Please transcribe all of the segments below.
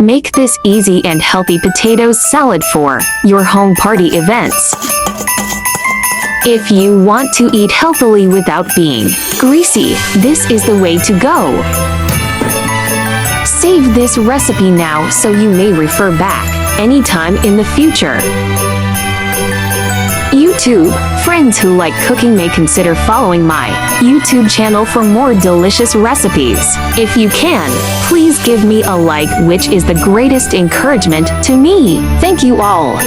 Make this easy and healthy potatoes salad for your home party events. If you want to eat healthily without being greasy, this is the way to go. Save this recipe now so you may refer back anytime in the future. YouTube friends who like cooking may consider following my YouTube channel for more delicious recipes. If you can, please give me a like, which is the greatest encouragement to me. Thank you all.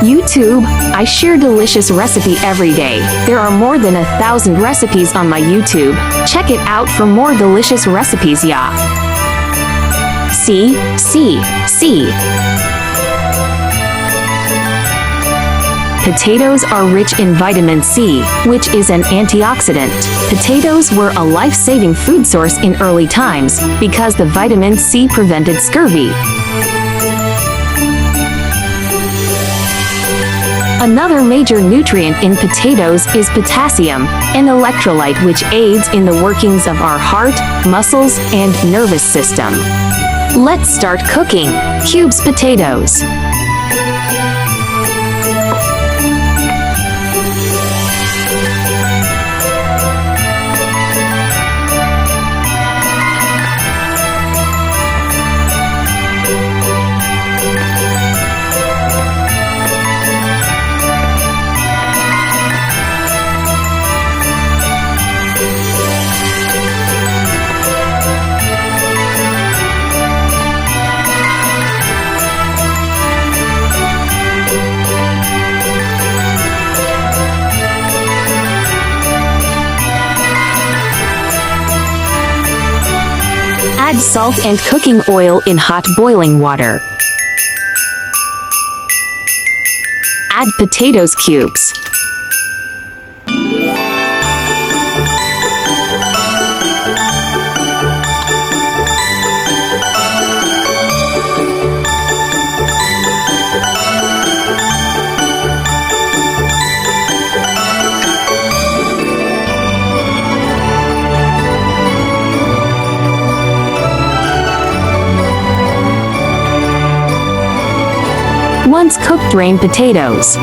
YouTube, I share delicious recipe every day. There are more than 1,000 recipes on my YouTube. Check it out for more delicious recipes, yeah. See. Potatoes are rich in vitamin C, which is an antioxidant. Potatoes were a life-saving food source in early times because the vitamin C prevented scurvy. Another major nutrient in potatoes is potassium, an electrolyte which aids in the workings of our heart, muscles, and nervous system. Let's start cooking. Cubes potatoes. Add salt and cooking oil in hot boiling water. Add potatoes cubes. Once cooked, drain potatoes.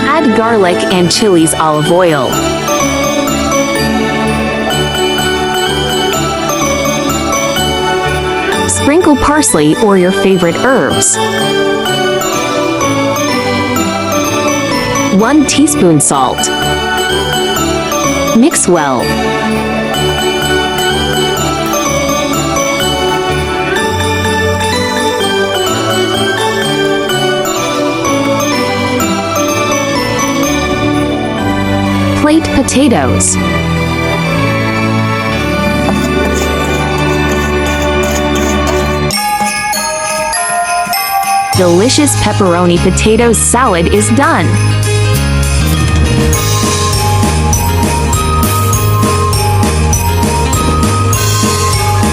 Add garlic and chilies, olive oil. Sprinkle parsley or your favorite herbs. 1 teaspoon salt. Mix well. Plate potatoes. Delicious pepperoni potato salad is done.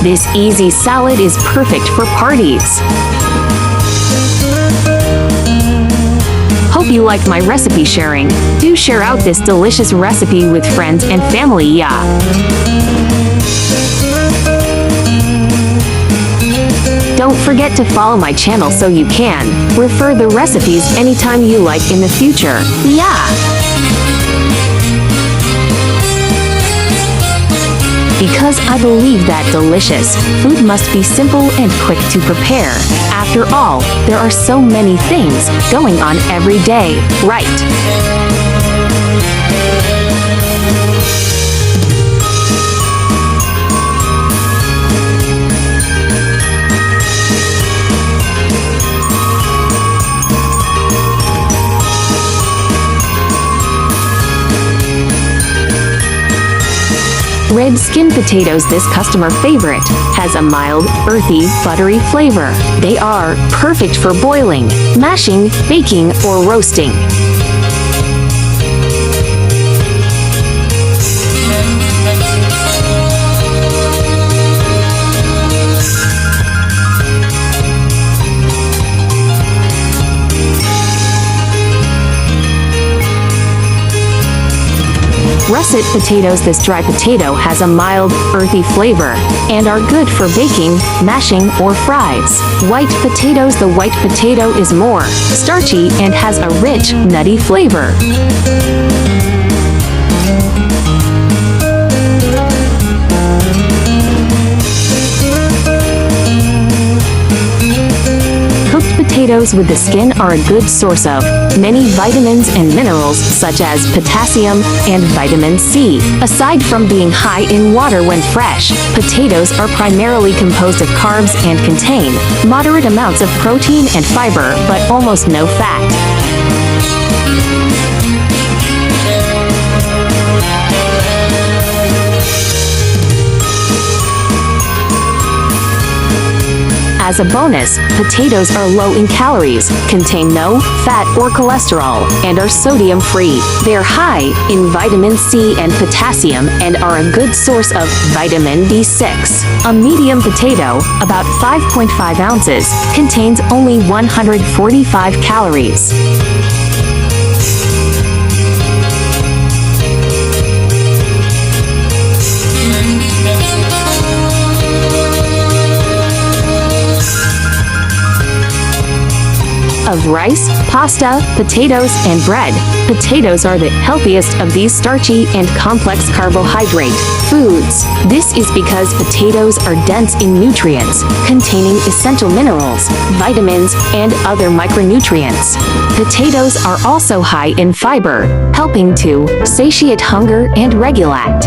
This easy salad is perfect for parties. Hope you like my recipe sharing. Do share out this delicious recipe with friends and family, yeah. Don't forget to follow my channel so you can refer the recipes anytime you like in the future, yeah. Because I believe that delicious food must be simple and quick to prepare. After all, there are so many things going on every day, right? Red skin potatoes, this customer favorite, has a mild, earthy, buttery flavor. They are perfect for boiling, mashing, baking, or roasting. Russet potatoes. This dry potato has a mild, earthy flavor and are good for baking, mashing, or fries. White potatoes. The white potato is more starchy and has a rich, nutty flavor. Potatoes with the skin are a good source of many vitamins and minerals such as potassium and vitamin C. Aside from being high in water when fresh, potatoes are primarily composed of carbs and contain moderate amounts of protein and fiber, but almost no fat. As a bonus, potatoes are low in calories, contain no fat or cholesterol, and are sodium-free. They are high in vitamin C and potassium and are a good source of vitamin B6. A medium potato, about 5.5 ounces, contains only 145 calories. Of rice, pasta, potatoes, and bread. Potatoes are the healthiest of these starchy and complex carbohydrate foods. This is because potatoes are dense in nutrients, containing essential minerals, vitamins, and other micronutrients. Potatoes are also high in fiber, helping to satiate hunger and regulate.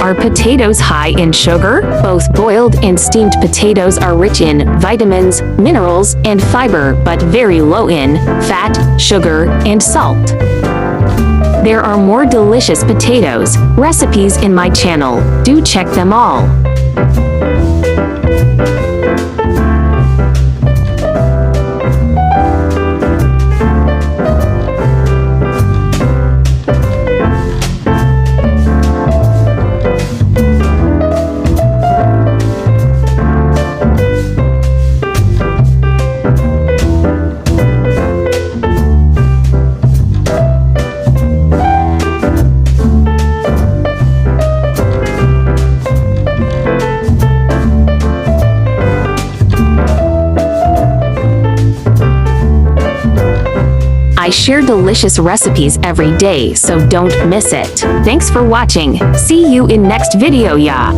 Are potatoes high in sugar? Both boiled and steamed potatoes are rich in vitamins, minerals, and fiber, but very low in fat, sugar, and salt. There are more delicious potatoes recipes in my channel. Do check them all. I share delicious recipes every day, so don't miss it. Thanks for watching. See you in next video, ya.